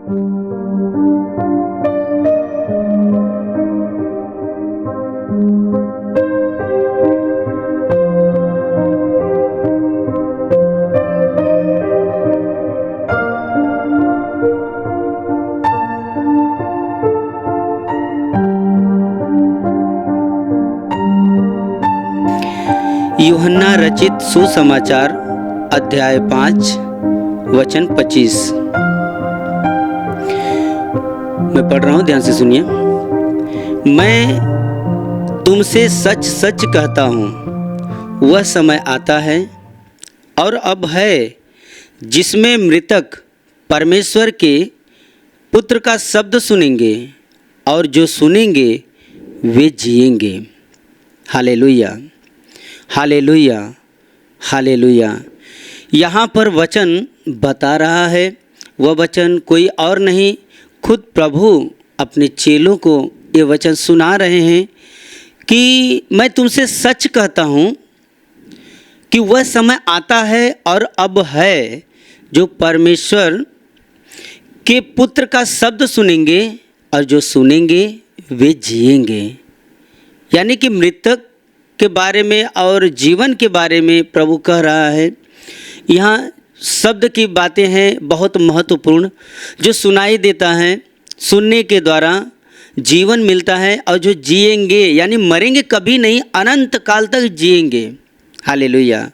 यूहन्ना रचित सुसमाचार अध्याय 5 वचन 25। मैं पढ़ रहा हूँ, ध्यान से सुनिए। मैं तुमसे सच सच कहता हूँ, वह समय आता है और अब है जिसमें मृतक परमेश्वर के पुत्र का शब्द सुनेंगे और जो सुनेंगे वे जिएंगे। Hallelujah, hallelujah, hallelujah. यहाँ पर वचन बता रहा है, वह वचन कोई और नहीं, खुद प्रभु अपने चेलों को ये वचन सुना रहे हैं कि मैं तुमसे सच कहता हूँ कि वह समय आता है और अब है जो परमेश्वर के पुत्र का शब्द सुनेंगे और जो सुनेंगे वे जिएंगे। यानी कि मृतक के बारे में और जीवन के बारे में प्रभु कह रहा है। यहाँ शब्द की बातें हैं बहुत महत्वपूर्ण, जो सुनाई देता है, सुनने के द्वारा जीवन मिलता है, और जो जिएंगे यानी मरेंगे कभी नहीं, अनंत काल तक जिएंगे। Hallelujah,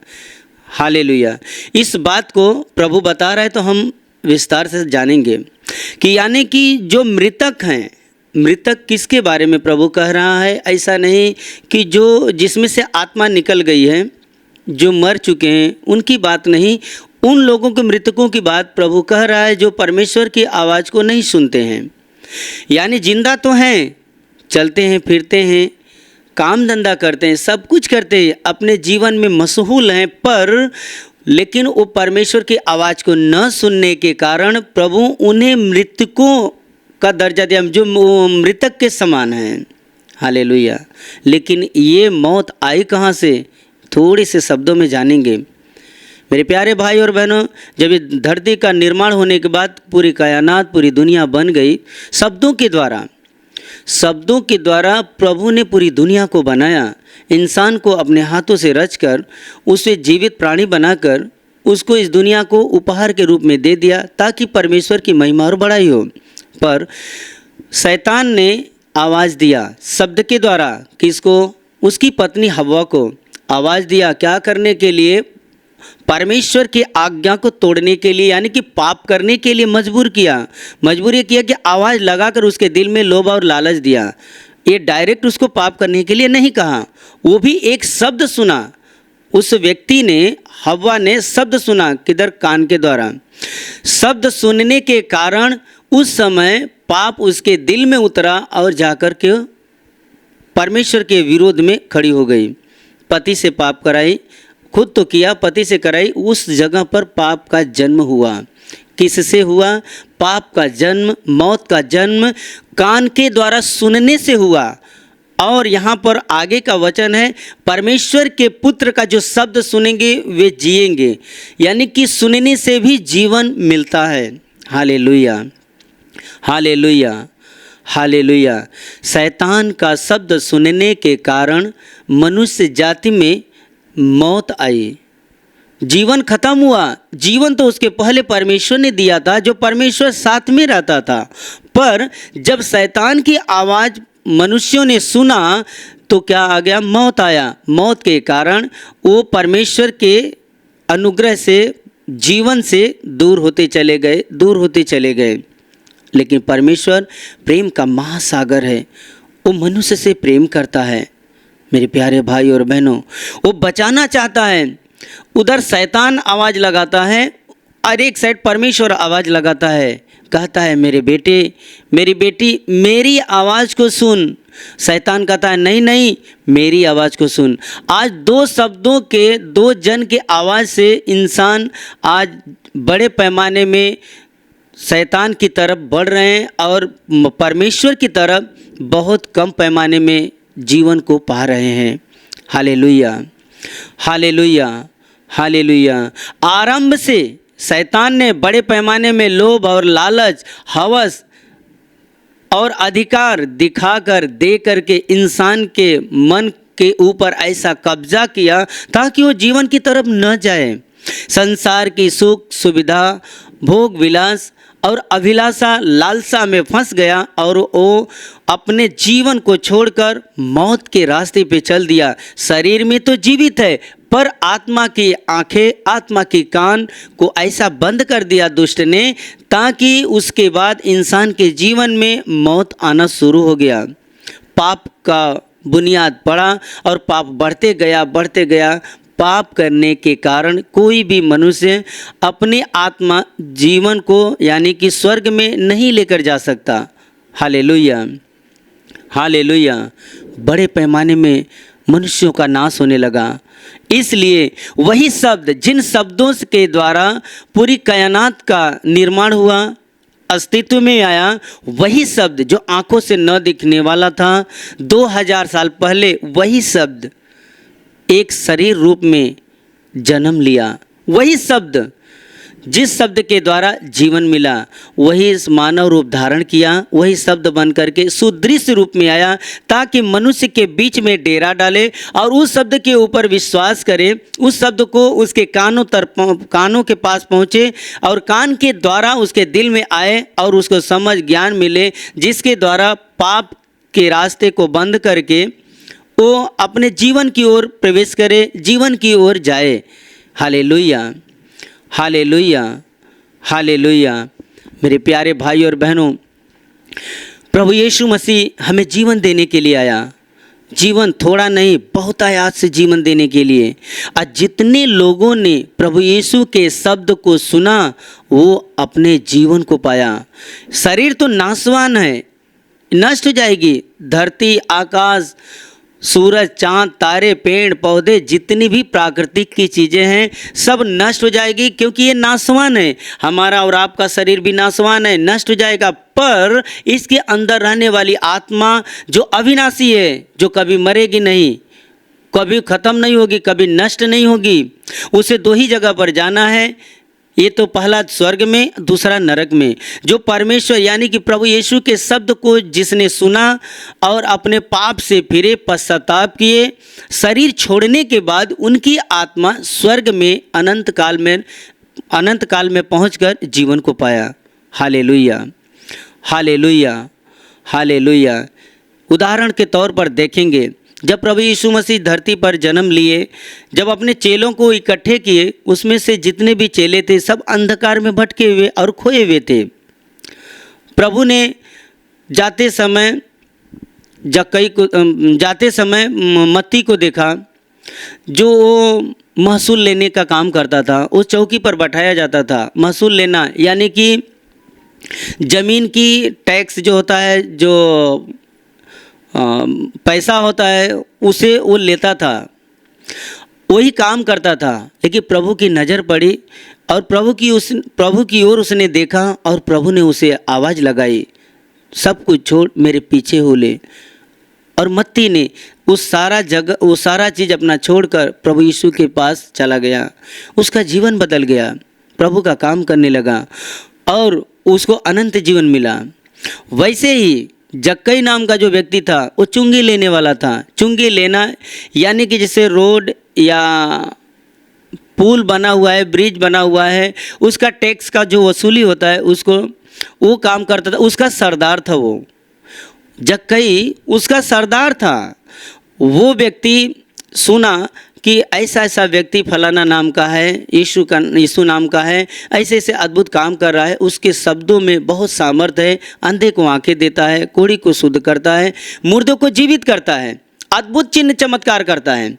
hallelujah. इस बात को प्रभु बता रहा है तो हम विस्तार से जानेंगे कि यानी कि जो मृतक हैं, मृतक किसके बारे में प्रभु कह रहा है। ऐसा नहीं कि जो जिसमें से आत्मा निकल गई है, जो मर चुके हैं, उनकी बात नहीं, उन लोगों के मृतकों की बात प्रभु कह रहा है जो परमेश्वर की आवाज़ को नहीं सुनते हैं। यानी जिंदा तो हैं, चलते हैं, फिरते हैं, काम धंधा करते हैं, सब कुछ करते हैं, अपने जीवन में मशगूल हैं, पर लेकिन वो परमेश्वर की आवाज़ को न सुनने के कारण प्रभु उन्हें मृतकों का दर्जा दिया, जो मृतक के समान हैं। हालेलुया। लेकिन ये मौत आई कहाँ से, थोड़े से शब्दों में जानेंगे। मेरे प्यारे भाई और बहनों, जब धरती का निर्माण होने के बाद पूरी कायनात, पूरी दुनिया बन गई, शब्दों के द्वारा प्रभु ने पूरी दुनिया को बनाया। इंसान को अपने हाथों से रचकर उसे जीवित प्राणी बनाकर उसको इस दुनिया को उपहार के रूप में दे दिया ताकि परमेश्वर की महिमा और बड़ाई हो। पर शैतान ने आवाज़ दिया शब्द के द्वारा, किसको, उसकी पत्नी हव्वा को आवाज़ दिया, क्या करने के लिए, परमेश्वर की आज्ञा को तोड़ने के लिए, यानी कि पाप करने के लिए मजबूर ये किया कि आवाज़ लगाकर उसके दिल में लोभ और लालच दिया। ये डायरेक्ट उसको पाप करने के लिए नहीं कहा, वो भी एक शब्द सुना। उस व्यक्ति ने, हव्वा ने शब्द सुना, किधर, कान के द्वारा। शब्द सुनने के कारण उस समय पाप उसके दिल में उतरा और जाकर के परमेश्वर के विरोध में खड़ी हो गई। पति से पाप कराई, खुद तो किया, पति से कराई, उस जगह पर पाप का जन्म हुआ। किससे हुआ? पाप का जन्म, मौत का जन्म कान के द्वारा सुनने से हुआ। और यहाँ पर आगे का वचन है, परमेश्वर के पुत्र का जो शब्द सुनेंगे वे जिएंगे, यानी कि सुनने से भी जीवन मिलता है। Hallelujah, hallelujah, hallelujah. शैतान का शब्द सुनने के कारण मनुष्य जाति में मौत आई, जीवन खत्म हुआ। जीवन तो उसके पहले परमेश्वर ने दिया था, जो परमेश्वर साथ में रहता था, पर जब शैतान की आवाज़ मनुष्यों ने सुना तो क्या आ गया? मौत आया। मौत के कारण वो परमेश्वर के अनुग्रह से, जीवन से दूर होते चले गए। लेकिन परमेश्वर प्रेम का महासागर है, वो मनुष्य से प्रेम करता है। मेरे प्यारे भाई और बहनों, वो बचाना चाहता है। उधर शैतान आवाज़ लगाता है और एक साइड परमेश्वर आवाज़ लगाता है, कहता है मेरे बेटे, मेरी बेटी, मेरी आवाज़ को सुन। शैतान कहता है नहीं नहीं, मेरी आवाज़ को सुन। आज दो शब्दों के, दो जन के आवाज़ से इंसान आज बड़े पैमाने में शैतान की तरफ बढ़ रहे हैं और परमेश्वर की तरफ बहुत कम पैमाने में जीवन को पा रहे हैं। Hallelujah, hallelujah, hallelujah. आरंभ से शैतान ने बड़े पैमाने में लोभ और लालच, हवस और अधिकार दिखाकर दे करके इंसान के मन के ऊपर ऐसा कब्जा किया ताकि वो जीवन की तरफ न जाए। संसार की सुख सुविधा, भोग विलास और अभिलाषा, लालसा में फंस गया और वो अपने जीवन को छोड़कर मौत के रास्ते पे चल दिया। शरीर में तो जीवित है पर आत्मा की आंखें, आत्मा की कान को ऐसा बंद कर दिया दुष्ट ने, ताकि उसके बाद इंसान के जीवन में मौत आना शुरू हो गया। पाप का बुनियाद पड़ा और पाप बढ़ते गया। पाप करने के कारण कोई भी मनुष्य अपने आत्मा जीवन को यानी कि स्वर्ग में नहीं लेकर जा सकता। Hallelujah, hallelujah. बड़े पैमाने में मनुष्यों का नाश होने लगा। इसलिए वही शब्द, जिन शब्दों के द्वारा पूरी कायनात का निर्माण हुआ, अस्तित्व में आया, वही शब्द जो आंखों से न दिखने वाला था, 2000 साल पहले वही शब्द एक शरीर रूप में जन्म लिया। वही शब्द, जिस शब्द के द्वारा जीवन मिला, वही इस मानव रूप धारण किया। वही शब्द बन करके सुदृश्य रूप में आया ताकि मनुष्य के बीच में डेरा डाले और उस शब्द के ऊपर विश्वास करे, उस शब्द को उसके कानों के पास पहुँचे और कान के द्वारा उसके दिल में आए और उसको समझ ज्ञान मिले, जिसके द्वारा पाप के रास्ते को बंद करके वो अपने जीवन की ओर प्रवेश करे, जीवन की ओर जाए। Hallelujah, hallelujah, hallelujah. मेरे प्यारे भाई और बहनों, प्रभु यीशु मसीह हमें जीवन देने के लिए आया। जीवन थोड़ा नहीं, बहुत आयात से जीवन देने के लिए। आज जितने लोगों ने प्रभु यीशु के शब्द को सुना, वो अपने जीवन को पाया। शरीर तो नाशवान है, नष्ट हो जाएगी। धरती, आकाश, सूरज, चांद, तारे, पेड़ पौधे, जितनी भी प्राकृतिक की चीज़ें हैं, सब नष्ट हो जाएगी, क्योंकि ये नाशवान है। हमारा और आपका शरीर भी नाशवान है, नष्ट हो जाएगा। पर इसके अंदर रहने वाली आत्मा जो अविनाशी है, जो कभी मरेगी नहीं, कभी ख़त्म नहीं होगी, कभी नष्ट नहीं होगी, उसे दो ही जगह पर जाना है। ये तो पहला स्वर्ग में, दूसरा नरक में। जो परमेश्वर यानी कि प्रभु यीशु के शब्द को जिसने सुना और अपने पाप से फिरे, पश्चाताप किए, शरीर छोड़ने के बाद उनकी आत्मा स्वर्ग में अनंत काल में पहुंचकर जीवन को पाया। Hallelujah, hallelujah, hallelujah. उदाहरण के तौर पर देखेंगे, जब प्रभु यीशु मसीह धरती पर जन्म लिए, जब अपने चेलों को इकट्ठे किए, उसमें से जितने भी चेले थे सब अंधकार में भटके हुए और खोए हुए थे। प्रभु ने जाते समय मत्ती को देखा, जो महसूल लेने का काम करता था। उस चौकी पर बैठाया जाता था। महसूल लेना यानी कि ज़मीन की टैक्स जो होता है, जो पैसा होता है, उसे वो लेता था, वही काम करता था। लेकिन प्रभु की नज़र पड़ी और प्रभु की ओर उसने देखा और प्रभु ने उसे आवाज़ लगाई, सब कुछ छोड़ मेरे पीछे हो ले। और मत्ती ने वो सारा चीज़ अपना छोड़कर प्रभु यीशु के पास चला गया। उसका जीवन बदल गया, प्रभु का काम करने लगा और उसको अनंत जीवन मिला। वैसे ही जक्कई नाम का जो व्यक्ति था, वो चुंगी लेने वाला था। चुंगी लेना यानी कि जैसे रोड या पुल बना हुआ है, ब्रिज बना हुआ है, उसका टैक्स का जो वसूली होता है, उसको वो काम करता था। उसका सरदार था वो जक्कई, उसका सरदार था। वो व्यक्ति सुना कि ऐसा ऐसा व्यक्ति फलाना नाम का है, यीशु नाम का है, ऐसे ऐसे अद्भुत काम कर रहा है। उसके शब्दों में बहुत सामर्थ्य है। अंधे को आंखें देता है, कोढ़ी को शुद्ध करता है, मुर्दों को जीवित करता है, अद्भुत चिन्ह चमत्कार करता है।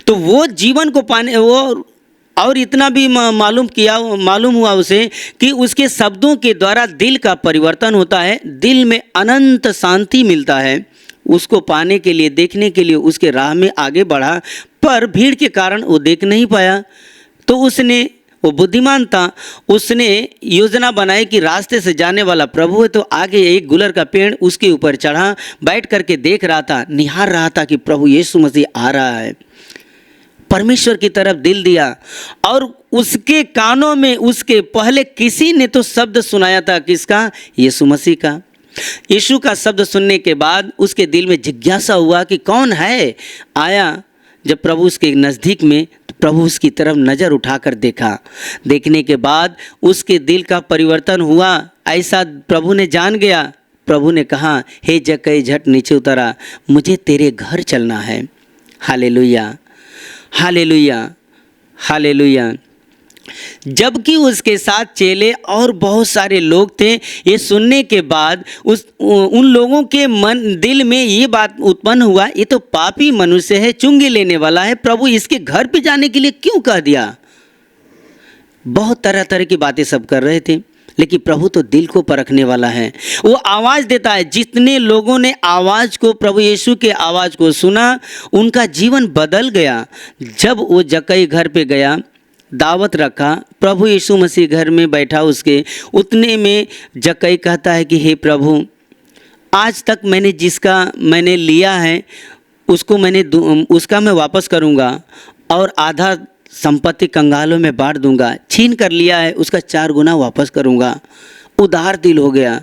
तो वो जीवन को पाने वो और इतना भी मालूम हुआ उसे कि उसके शब्दों के द्वारा दिल का परिवर्तन होता है, दिल में अनंत शांति मिलता है। उसको पाने के लिए, देखने के लिए उसके राह में आगे बढ़ा, पर भीड़ के कारण वो देख नहीं पाया। तो वो बुद्धिमान था, उसने योजना बनाई कि रास्ते से जाने वाला प्रभु है, तो आगे एक गुलर का पेड़, उसके ऊपर चढ़ा, बैठ करके देख रहा था, निहार रहा था कि प्रभु यीशु मसीह आ रहा है। परमेश्वर की तरफ दिल दिया और उसके कानों में उसके पहले किसी ने तो शब्द सुनाया था, किसका? यीशु मसीह का। यीशु का शब्द सुनने के बाद उसके दिल में जिज्ञासा हुआ कि कौन है आया। जब प्रभु उसके नज़दीक में, तो प्रभु उसकी तरफ नज़र उठाकर देखा। देखने के बाद उसके दिल का परिवर्तन हुआ, ऐसा प्रभु ने जान गया। प्रभु ने कहा, हे जक्कई झट नीचे उतरा, मुझे तेरे घर चलना है। Hallelujah, hallelujah, hallelujah. जबकि उसके साथ चेले और बहुत सारे लोग थे। ये सुनने के बाद उन लोगों के दिल में ये बात उत्पन्न हुआ, ये तो पापी मनुष्य है, चुंगी लेने वाला है, प्रभु इसके घर पे जाने के लिए क्यों कह दिया। बहुत तरह तरह की बातें सब कर रहे थे, लेकिन प्रभु तो दिल को परखने वाला है। वो आवाज़ देता है। जितने लोगों ने आवाज़ को, प्रभु यीशु के आवाज़ को सुना, उनका जीवन बदल गया। जब वो जक्कई घर पे गया, दावत रखा, प्रभु यीशु मसीह घर में बैठा उसके, उतने में जक्कई कहता है कि हे प्रभु, आज तक मैंने जिसका मैंने लिया है उसका मैं वापस करूँगा और आधा संपत्ति कंगालों में बांट दूंगा। छीन कर लिया है उसका 4 गुना वापस करूँगा। उदार दिल हो गया।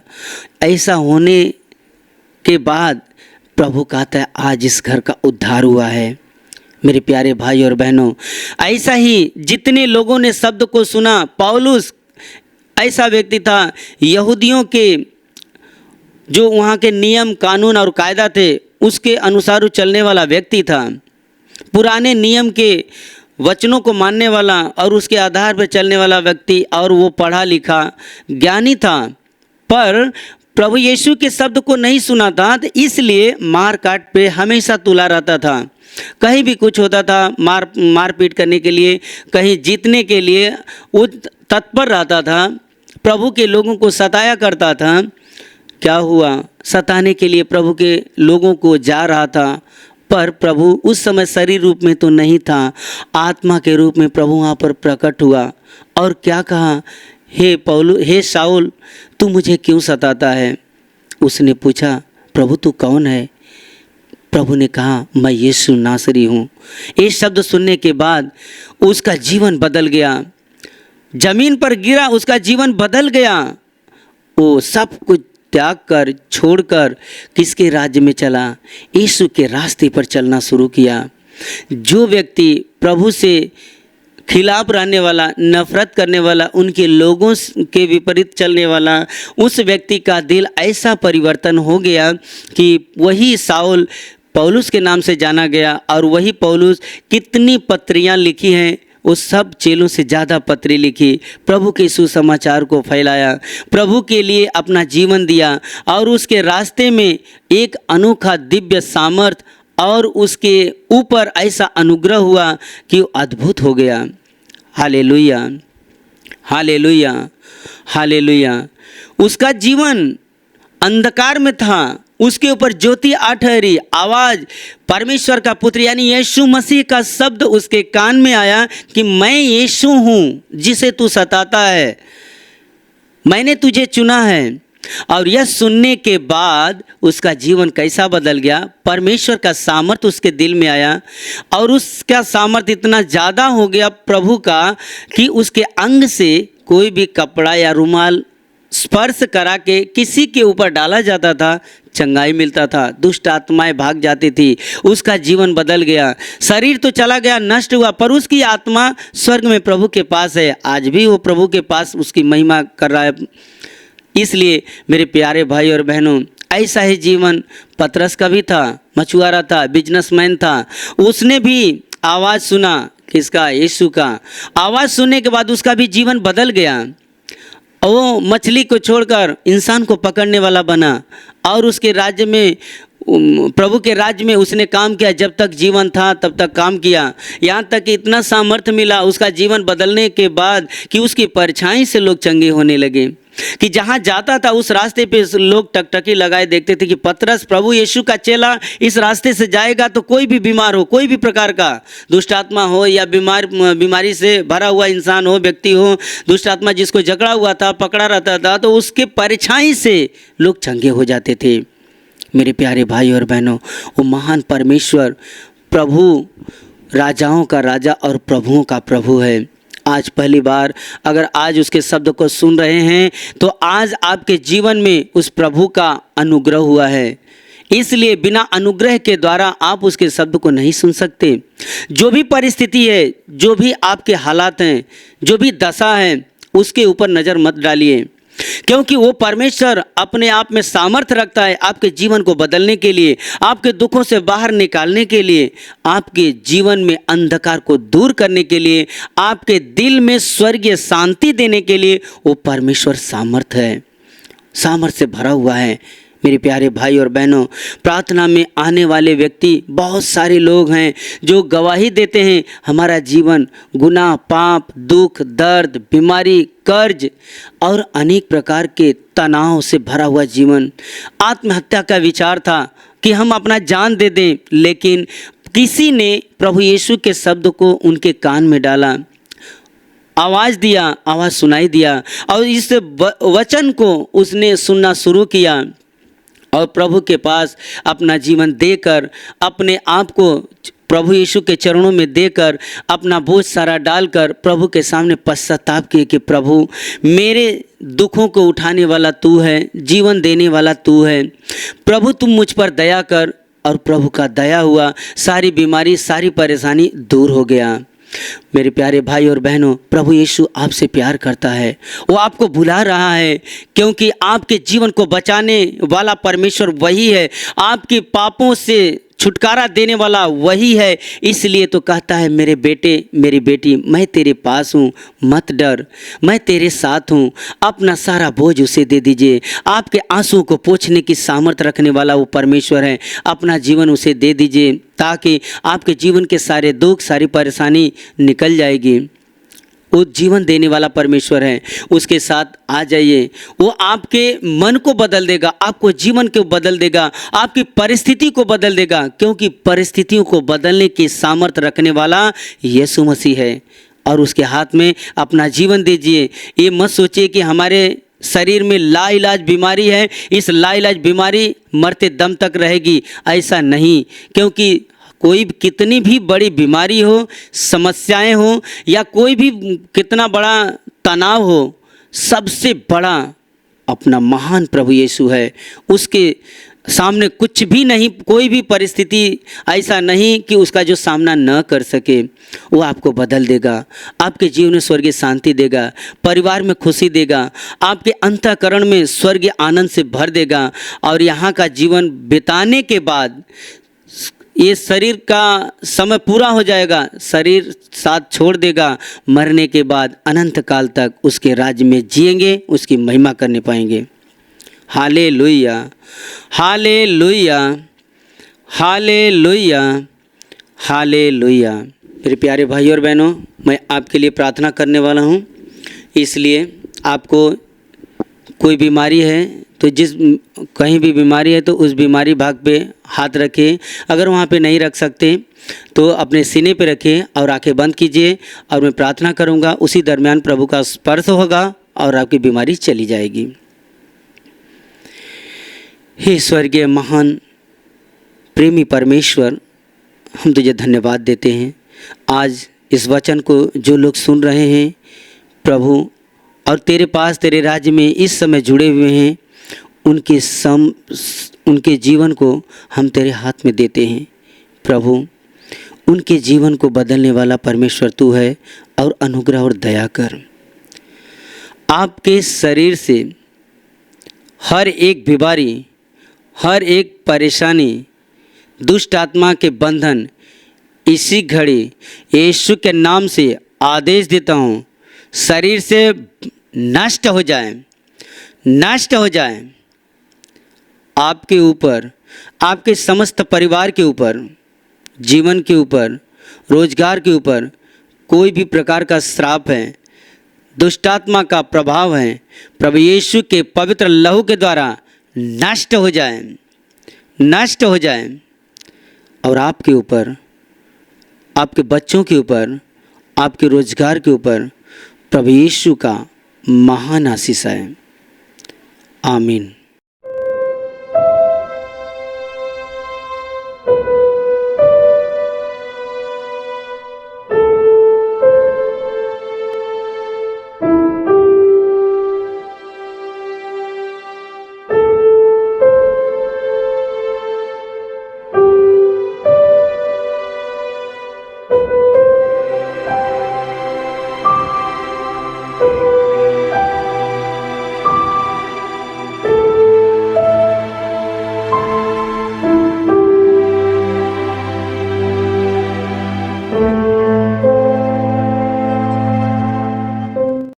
ऐसा होने के बाद प्रभु कहता है, आज इस घर का उद्धार हुआ है। मेरे प्यारे भाई और बहनों, ऐसा ही जितने लोगों ने शब्द को सुना, पौलुस ऐसा व्यक्ति था, यहूदियों के जो वहाँ के नियम कानून और कायदा थे उसके अनुसार चलने वाला व्यक्ति था। पुराने नियम के वचनों को मानने वाला और उसके आधार पर चलने वाला व्यक्ति, और वो पढ़ा लिखा ज्ञानी था, पर प्रभु यीशु के शब्द को नहीं सुना था, तो इसलिए मार काट पे हमेशा तुला रहता था। कहीं भी कुछ होता था, मारपीट करने के लिए, कहीं जीतने के लिए वो तत्पर रहता था। प्रभु के लोगों को सताया करता था। क्या हुआ? सताने के लिए प्रभु के लोगों को जा रहा था, पर प्रभु उस समय शरीर रूप में तो नहीं था, आत्मा के रूप में प्रभु वहाँ पर प्रकट हुआ और क्या कहा, हे शाऊल, तू मुझे क्यों सताता है? उसने पूछा, प्रभु तू कौन है? प्रभु ने कहा, मैं यीशु नासरी हूँ। ये शब्द सुनने के बाद उसका जीवन बदल गया। जमीन पर गिरा, उसका जीवन बदल गया। वो सब कुछ त्याग कर, छोड़कर किसके राज्य में चला? यीशु के रास्ते पर चलना शुरू किया। जो व्यक्ति प्रभु से खिलाफ रहने वाला, नफरत करने वाला, उनके लोगों के विपरीत चलने वाला, उस व्यक्ति का दिल ऐसा परिवर्तन हो गया कि वही शाऊल पौलुस के नाम से जाना गया। और वही पौलुस कितनी पत्रियां लिखी हैं, वो सब चेलों से ज़्यादा पत्री लिखी, प्रभु के सुसमाचार को फैलाया, प्रभु के लिए अपना जीवन दिया, और उसके रास्ते में एक अनोखा दिव्य सामर्थ और उसके ऊपर ऐसा अनुग्रह हुआ कि वो अद्भुत हो गया। Hallelujah, hallelujah, hallelujah. उसका जीवन अंधकार में था, उसके ऊपर ज्योति आ ठहरी। आवाज़ परमेश्वर का पुत्र यानी यीशु मसीह का शब्द उसके कान में आया कि मैं यीशु हूँ जिसे तू सताता है, मैंने तुझे चुना है। और यह सुनने के बाद उसका जीवन कैसा बदल गया। परमेश्वर का सामर्थ उसके दिल में आया, और उसका सामर्थ इतना ज़्यादा हो गया प्रभु का कि उसके अंग से कोई भी कपड़ा या रुमाल स्पर्श करा के किसी के ऊपर डाला जाता था, चंगाई मिलता था, दुष्ट आत्माएं भाग जाती थी, उसका जीवन बदल गया। शरीर तो चला गया, नष्ट हुआ, पर उसकी आत्मा स्वर्ग में प्रभु के पास है। आज भी वो प्रभु के पास उसकी महिमा कर रहा है। इसलिए मेरे प्यारे भाई और बहनों, ऐसा ही जीवन पतरस का भी था। मछुआरा था, बिजनेसमैन था, उसने भी आवाज़ सुना, किसका? यीशु का। आवाज़ सुनने के बाद उसका भी जीवन बदल गया। वो मछली को छोड़कर इंसान को पकड़ने वाला बना, और उसके राज्य में, प्रभु के राज्य में उसने काम किया। जब तक जीवन था तब तक काम किया, यहाँ तक कि इतना सामर्थ्य मिला उसका जीवन बदलने के बाद कि उसकी परछाई से लोग चंगे होने लगे, कि जहाँ जाता था उस रास्ते पे लोग टकटकी लगाए देखते थे कि पतरस प्रभु यीशु का चेला इस रास्ते से जाएगा तो कोई भी बीमार हो, कोई भी प्रकार का दुष्ट आत्मा हो या बीमारी से भरा हुआ इंसान हो, व्यक्ति हो, दुष्ट आत्मा जिसको जकड़ा हुआ था, पकड़ा रहता था, तो उसके परछाई से लोग चंगे हो जाते थे। मेरे प्यारे भाई और बहनों, वो महान परमेश्वर प्रभु राजाओं का राजा और प्रभुओं का प्रभु है। आज पहली बार अगर आज उसके शब्द को सुन रहे हैं तो आज आपके जीवन में उस प्रभु का अनुग्रह हुआ है। इसलिए बिना अनुग्रह के द्वारा आप उसके शब्द को नहीं सुन सकते। जो भी परिस्थिति है, जो भी आपके हालात हैं, जो भी दशा है, उसके ऊपर नज़र मत डालिए, क्योंकि वो परमेश्वर अपने आप में सामर्थ्य रखता है आपके जीवन को बदलने के लिए, आपके दुखों से बाहर निकालने के लिए, आपके जीवन में अंधकार को दूर करने के लिए, आपके दिल में स्वर्गीय शांति देने के लिए वो परमेश्वर सामर्थ्य है, सामर्थ्य से भरा हुआ है। मेरे प्यारे भाई और बहनों, प्रार्थना में आने वाले व्यक्ति बहुत सारे लोग हैं जो गवाही देते हैं हमारा जीवन गुनाह, पाप, दुख, दर्द, बीमारी, कर्ज और अनेक प्रकार के तनाव से भरा हुआ जीवन। आत्महत्या का विचार था कि हम अपना जान दे दें, लेकिन किसी ने प्रभु यीशु के शब्द को उनके कान में डाला, आवाज़ दिया, आवाज़ सुनाई दिया और इस वचन को उसने सुनना शुरू किया और प्रभु के पास अपना जीवन देकर, अपने आप को प्रभु यीशु के चरणों में देकर, अपना बोझ सारा डालकर प्रभु के सामने पश्चाताप किए कि प्रभु, मेरे दुखों को उठाने वाला तू है, जीवन देने वाला तू है, प्रभु तुम मुझ पर दया कर। और प्रभु का दया हुआ, सारी बीमारी, सारी परेशानी दूर हो गया। मेरे प्यारे भाई और बहनों, प्रभु यीशु आपसे प्यार करता है, वो आपको बुला रहा है, क्योंकि आपके जीवन को बचाने वाला परमेश्वर वही है, आपके पापों से छुटकारा देने वाला वही है। इसलिए तो कहता है, मेरे बेटे, मेरी बेटी, मैं तेरे पास हूँ, मत डर, मैं तेरे साथ हूँ। अपना सारा बोझ उसे दे दीजिए। आपके आंसुओं को पोंछने की सामर्थ्य रखने वाला वो परमेश्वर है। अपना जीवन उसे दे दीजिए ताकि आपके जीवन के सारे दुख, सारी परेशानी निकल जाएगी। वो जीवन देने वाला परमेश्वर है, उसके साथ आ जाइए। वो आपके मन को बदल देगा, आपको जीवन को बदल देगा, आपकी परिस्थिति को बदल देगा, क्योंकि परिस्थितियों को बदलने की सामर्थ्य रखने वाला यीशु मसीह है। और उसके हाथ में अपना जीवन दीजिए। ये मत सोचिए कि हमारे शरीर में लाइलाज बीमारी है, इस लाइलाज बीमारी मरते दम तक रहेगी, ऐसा नहीं। क्योंकि कोई कितनी भी बड़ी बीमारी हो, समस्याएं हो, या कोई भी कितना बड़ा तनाव हो, सबसे बड़ा अपना महान प्रभु यीशु है। उसके सामने कुछ भी नहीं, कोई भी परिस्थिति ऐसा नहीं कि उसका जो सामना न कर सके। वो आपको बदल देगा, आपके जीवन में स्वर्गीय शांति देगा, परिवार में खुशी देगा, आपके अंतःकरण में स्वर्गीय आनंद से भर देगा। और यहाँ का जीवन बिताने के बाद ये शरीर का समय पूरा हो जाएगा, शरीर साथ छोड़ देगा, मरने के बाद अनंत काल तक उसके राज्य में जिएंगे, उसकी महिमा करने पाएंगे। Hallelujah, hallelujah, hallelujah, hallelujah. मेरे प्यारे भाई और बहनों, मैं आपके लिए प्रार्थना करने वाला हूँ। इसलिए आपको कोई बीमारी है तो कहीं भी बीमारी है तो उस बीमारी भाग पे हाथ रखें। अगर वहाँ पे नहीं रख सकते तो अपने सीने पे रखें और आंखें बंद कीजिए और मैं प्रार्थना करूँगा। उसी दरमियान प्रभु का स्पर्श होगा और आपकी बीमारी चली जाएगी। हे स्वर्गीय महान प्रेमी परमेश्वर, हम तुझे धन्यवाद देते हैं। आज इस वचन को जो लोग सुन रहे हैं प्रभु, और तेरे पास, तेरे राज्य में इस समय जुड़े हुए हैं, उनके जीवन को हम तेरे हाथ में देते हैं। प्रभु, उनके जीवन को बदलने वाला परमेश्वर तू है, और अनुग्रह और दया कर। आपके शरीर से हर एक बीमारी, हर एक परेशानी, दुष्ट आत्मा के बंधन इसी घड़ी यीशु के नाम से आदेश देता हूँ, शरीर से नष्ट हो जाए, नष्ट हो जाए। आपके ऊपर, आपके समस्त परिवार के ऊपर, जीवन के ऊपर, रोजगार के ऊपर कोई भी प्रकार का श्राप है, दुष्टात्मा का प्रभाव है, प्रभु यीशु के पवित्र लहू के द्वारा नष्ट हो जाए, नष्ट हो जाए। और आपके ऊपर, आपके बच्चों के ऊपर, आपके रोजगार के ऊपर प्रभु यीशु का महान आशीष है। आमीन।